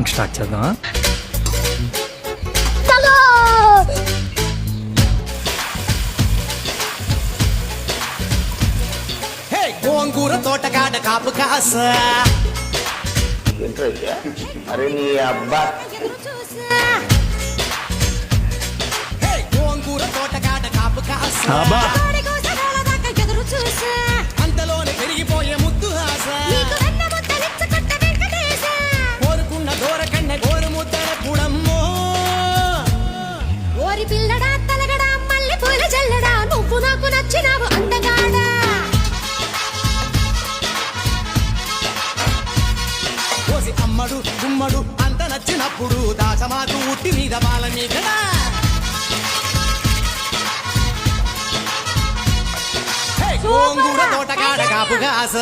Start చేద్దాం. గోంగూర తోటకాడ కాపు కాస. అరే నీ అబ్బా గోంగూర తోటకాడ కాపు కాస. అంతలోనే పెరిగిపోయే ముద్దు ఆశ. కోరుకున్న దూరకన్న గోరు ముద్దల పుడమ్మో. ఓరి పిల్లడా తలగడా మల్లె పూల జల్లడా నువ్వు నాకు నచ్చినావు అందగాడా. అమ్మడు గుమ్మడు అంత నచ్చినప్పుడు దాసమాకు ఉట్టి మీద బాలని కదా. గోంగూర తోటకాడ కాపు కాస.